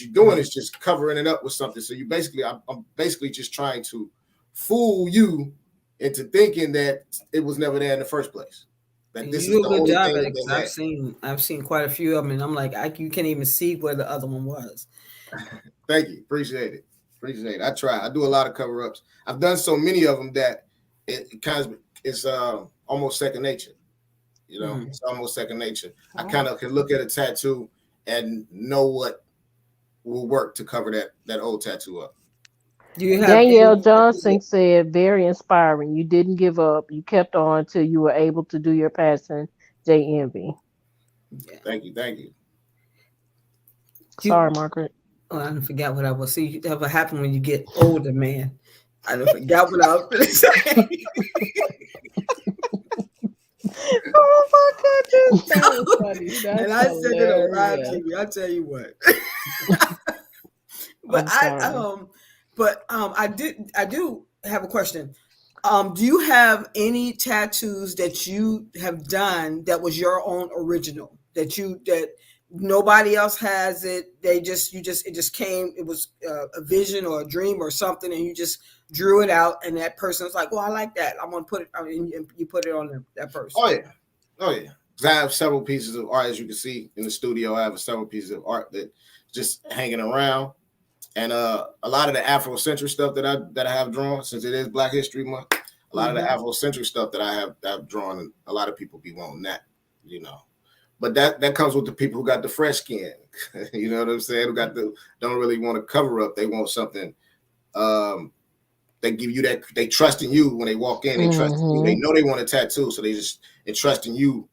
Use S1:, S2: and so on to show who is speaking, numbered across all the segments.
S1: you're doing is just covering it up with something. So you basically, I'm basically just trying to fool you into thinking that it was never there in the first place. That
S2: And
S1: this
S2: you
S1: is
S2: do a
S1: the
S2: good
S1: only
S2: job
S1: thing
S2: at
S1: that
S2: it because
S1: they had.
S2: I've seen quite a few of them, and I'm like, you can't even see where the other one was.
S1: Thank you. Appreciate it. Appreciate it. I try. I do a lot of cover ups. I've done so many of them that it kind of it's almost second nature. You know,
S2: Mm.
S1: it's almost second nature. I
S3: Oh,
S1: kind of can look at a tattoo and know what will work to cover that old tattoo up.
S2: Do you have
S4: Danielle
S2: any
S4: Johnson said, very inspiring. You didn't give up. You kept on till you were able to do your passion. J Envy.
S2: yeah.
S1: Thank you. Thank you.
S4: Sorry, Margaret.
S2: Oh, I forgot what I was. See, that what happened when you get older, man. I done forgot what I was going to say.
S3: oh my goodness, that was funny.
S2: And
S3: That's
S2: I said it on live
S3: hilarious.
S2: TV. I tell you what. but
S4: I'm
S2: I
S4: sorry.
S2: I do have a question. Do you have any tattoos that you have done that was your own original that nobody else has it? It just came. It was a vision or a dream or something, and you just drew it out, and that person was like, "Well, I like that. I'm gonna put it." I mean, you put it on that person.
S1: Oh yeah. Oh yeah. 'Cause I have several pieces of art, as you can see in the studio. I have several pieces of art that just hanging around, and a lot of the Afrocentric stuff that I have drawn, since it is Black History Month. A lot of the
S2: Mm-hmm.
S1: Afrocentric stuff that I've drawn, and a lot of people be wanting that, you know. But that comes with the people who got the fresh skin, you know what I'm saying? Who got don't really want to cover up. They want something. Um, they give you that. They trust in you when they walk in. They trust in you. They
S4: Mm-hmm.
S1: know they want a tattoo, so they trust in you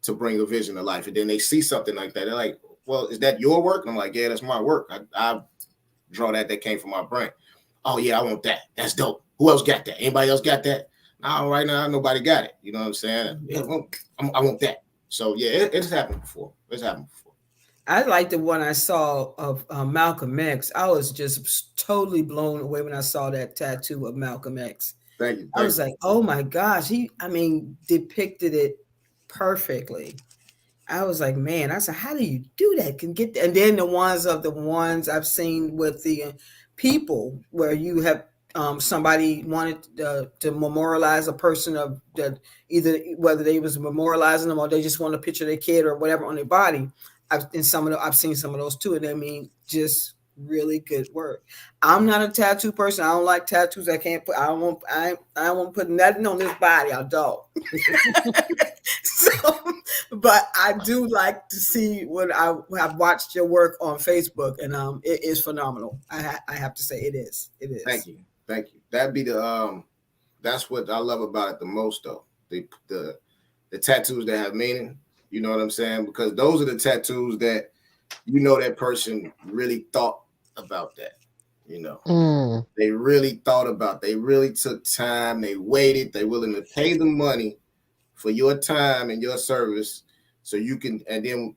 S1: to bring a vision to life. And then they see something like that. They're like, "Well, is that your work?" And I'm like, "Yeah, that's my work. I draw that. That came from my brain." Oh yeah, I want that. That's dope. Who else got that? Anybody else got that? No, right now nobody got it. You know what I'm saying? Yeah, well, I want that. So yeah, it's happened before. It's happened before.
S2: I like the one I saw of Malcolm X. I was just totally blown away when I saw that tattoo of Malcolm X.
S1: Thank you.
S2: I
S1: Thank
S2: was
S1: you.
S2: like, oh my gosh, I mean, depicted it perfectly. I was like, man, I said, how do you do that? Can get that? And then the ones I've seen with the people where you have somebody wanted to memorialize a person of that, either whether they was memorializing them or they just want to picture their kid or whatever on their body. I've seen some of those too, and I mean, just really good work. I'm not a tattoo person. I don't like tattoos. I can't put. I won't put nothing on this body. I don't. So, but I do like to see when I've watched your work on Facebook, and it is phenomenal. I have to say it is. It
S1: Thank
S2: is.
S1: you. Thank you. That'd be the that's what I love about it the most though. The tattoos that have meaning. You know what I'm saying? Because those are the tattoos that you know that person really thought about that. You know,
S4: Mm.
S1: they really thought about. They really took time. They waited. They willing to pay the money for your time and your service, so you can. And then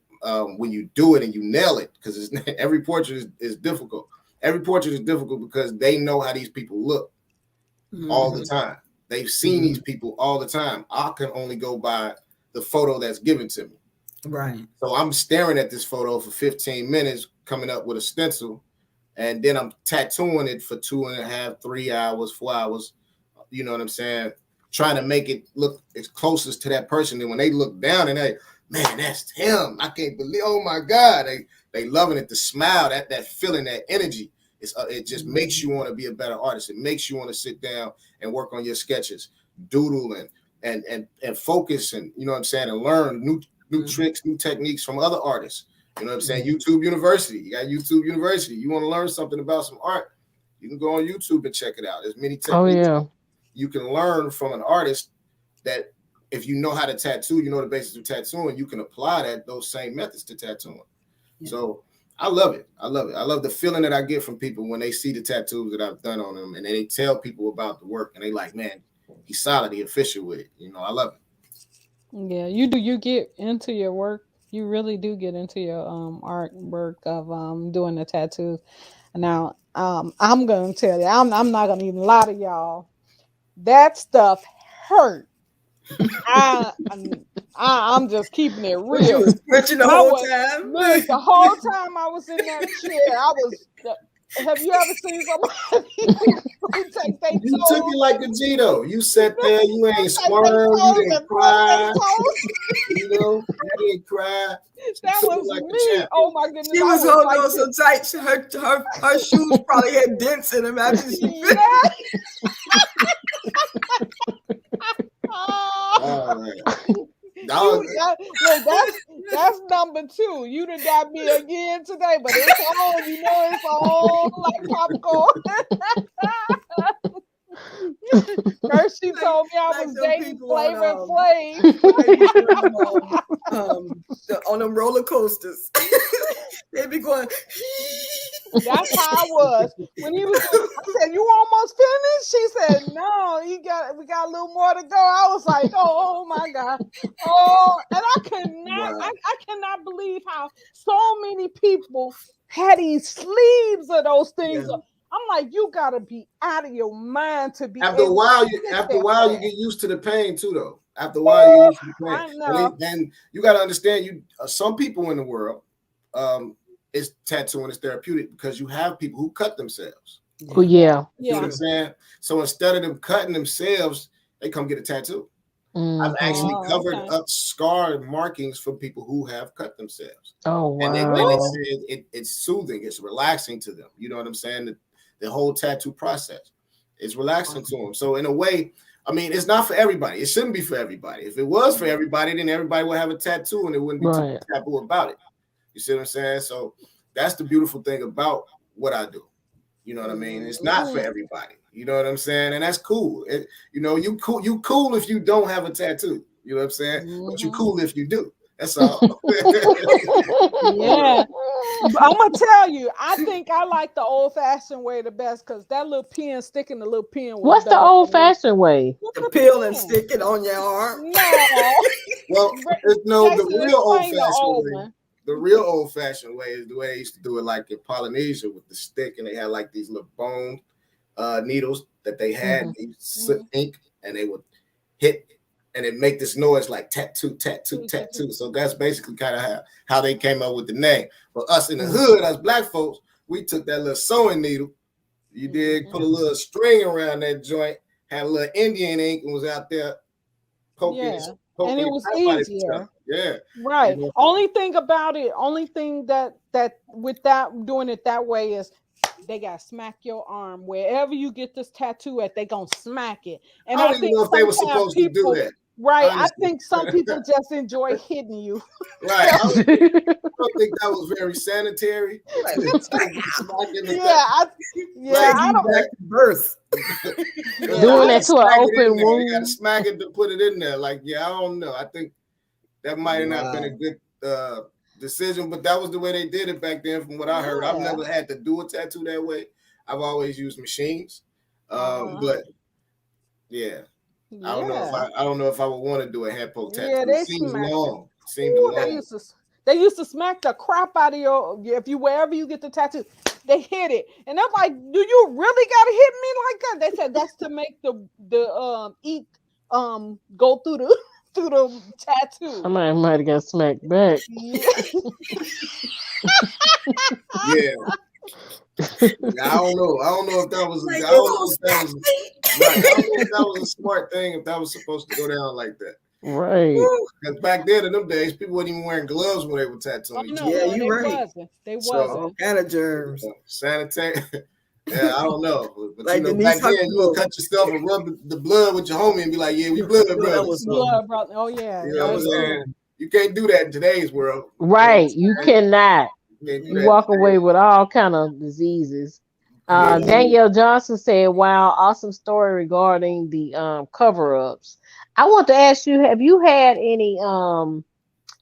S1: when you do it and you nail it, because every portrait is difficult. Every portrait is difficult because they know how these people look all the
S2: Mm-hmm.
S1: time. They've seen
S2: Mm-hmm.
S1: these people all the time. I can only go by the photo that's given to me.
S2: Right.
S1: So I'm staring at this photo for 15 minutes, coming up with a stencil, and then I'm tattooing it for 2.5, 3 hours, 4 hours. You know what I'm saying? Trying to make it look as closest to that person. And when they look down and they, man, that's him. I can't believe. Oh my God, they loving it. The smile, that feeling, that energy. It just makes you want to be a better artist. It makes you want to sit down and work on your sketches, doodle and focus, and you know what I'm saying, and learn new
S2: Mm-hmm.
S1: tricks, new techniques from other artists. You know what I'm saying?
S2: Mm-hmm.
S1: YouTube University. You got YouTube University. You want to learn something about some art, you can go on YouTube and check it out. There's many
S4: Oh
S1: techniques
S4: yeah.
S1: you can learn from an artist that if you know how to tattoo, you know the basics of tattooing, you can apply those same methods to tattooing.
S2: Yeah.
S1: So I love it. I love it. I love the feeling that I get from people when they see the tattoos that I've done on them and they tell people about the work and they like, man, he's solid, he official with it. You know, I love it.
S3: Yeah, you do. You get into your work. You really do get into your artwork of doing the tattoos. Now, I'm gonna tell you, I'm not gonna even lie to y'all. That stuff hurt. I I'm just keeping it
S2: But you
S3: real.
S2: was twitching the
S3: I
S2: whole
S3: was
S2: time.
S3: look the whole time I was in that chair. I was. Have you ever seen somebody who take their
S1: You took
S3: toes?
S1: it like a G though. You sat there, you ain't
S3: Take their
S1: squirm, you
S3: toes
S1: didn't
S3: and point their
S1: cry,
S3: toes.
S1: you know, you didn't cry. You
S3: That
S1: took it
S3: was
S1: like a
S3: me.
S1: champ.
S3: Oh my goodness,
S2: She
S3: I
S2: was
S3: was
S2: holding
S3: like
S2: on so tight. Her shoes probably had dents in them after she finished.
S3: yeah.
S1: All right.
S3: You look, that's number 2. You done got me again today, but it's on. You know it's on like popcorn. First she told me I
S2: like
S3: was
S2: them
S3: dating
S2: people
S3: Flavor
S2: on,
S3: Flav.
S2: on them roller coasters. They be going.
S3: That's how I was when he was doing. I said, "You almost finished?" She said, "No, we got a little more to go." I was like, "Oh my god!" Oh, and
S1: Wow.
S3: I cannot believe how so many people had these sleeves of those things.
S2: Yeah.
S3: I'm like, you gotta be out of your mind to be
S1: After a
S3: able
S1: while,
S3: to
S1: you
S3: sit
S1: after a
S3: that
S1: while you
S3: fast.
S1: get used to the pain too, though. After a while, you get used to the pain.
S3: I know.
S1: And you got to understand, some people in the world, it's tattooing is therapeutic because you have people who cut themselves.
S4: Oh yeah.
S1: You know what I'm saying? So instead of them cutting themselves, they come get a tattoo. I've actually covered up scar markings for people who have cut themselves.
S4: Oh wow.
S1: And they say it's soothing, it's relaxing to them. You know what I'm saying? The whole tattoo process is relaxing to them. So in a way, I mean, it's not for everybody. It shouldn't be for everybody. If it was for everybody, then everybody would have a tattoo and it wouldn't be too taboo about it. You see what I'm saying? So that's the beautiful thing about what I do. You know what I mean? It's not for everybody. You know what I'm saying? And that's cool. You cool if you don't have a tattoo. You know what I'm saying? But you cool if you do. That's all.
S3: Yeah. I'm gonna tell you, I think I like the old-fashioned way the best because that little pen sticking the little pen was
S4: What's the old-fashioned way?
S2: The peel and stick it on your arm.
S3: No.
S1: Well, no,
S3: Jason,
S1: the real
S3: explain the
S1: old-fashioned
S3: old
S1: way.
S3: one.
S1: The real old-fashioned way is the way they used to do it, like in Polynesia with the stick, and they had like these little bone needles that they had. They used to ink, and they would hit, and it make this noise like tattoo, tattoo, tattoo. So that's basically kind of how they came up with the name. But us in the hood, us black folks, we took that little sewing needle. You did put a little string around that joint, had a little Indian ink, and was out there poking.
S3: And it was easier.
S1: Yeah.
S3: Right. You know? Only thing about it, only thing that with that doing it that way is they gotta smack your arm. Wherever you get this tattoo at, they gonna smack it. And
S1: I don't even know if they were supposed to do that.
S3: Right. Honestly. I think some people just enjoy hitting you.
S1: Right. I don't think that was very sanitary.
S3: I don't
S2: back to birth.
S4: Doing that to an open wound.
S1: You gotta smack it to put it in there. Like, I don't know. I think that might have not been a good decision, but that was the way they did it back then, from what I heard. I've never had to do a tattoo that way. I've always used machines. But yeah. I don't know if I would want to do a head poke tattoo.
S3: Yeah, they
S1: seems long.
S3: They used to smack the crap out of wherever you get the tattoo. They hit it, and I'm like, "Do you really gotta hit me like that?" They said that's to make the ink go through the tattoo.
S4: Somebody might have got smacked back.
S1: Yeah. I don't know if that was a smart thing, if that was supposed to go down like that.
S4: Right.
S1: Because back then in them days, people weren't even wearing gloves when they were tattooing each other.
S2: Yeah, you're right.
S3: They wasn't.
S2: All kind of germs.
S1: Sanitary. Yeah, I don't know. But
S2: like
S1: back then you would cut yourself and rub the blood with your homie and be like, yeah, we blood brothers.
S3: Blood brother. Oh yeah.
S1: You know what I'm saying? You can't do that in today's world.
S4: Right. You cannot. You walk away with all kind of diseases. Danielle Johnson said, wow, awesome story regarding the cover-ups. I want to ask you, have you had any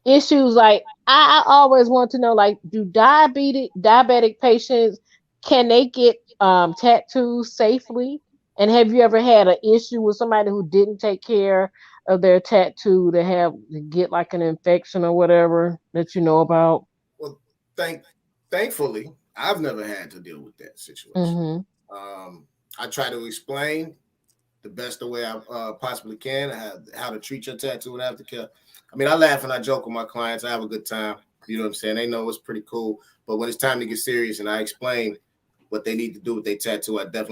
S4: issues? Like, I always want to know, like, do diabetic patients, can they get tattoos safely? And have you ever had an issue with somebody who didn't take care of their tattoo to get like an infection or whatever that you know about?
S1: Well, thankfully, I've never had to deal with that situation. I try to explain the best way I possibly can how to treat your tattoo and aftercare. I mean, I laugh and I joke with my clients. I have a good time. You know what I'm saying? They know it's pretty cool. But when it's time to get serious and I explain what they need to do with their tattoo, I definitely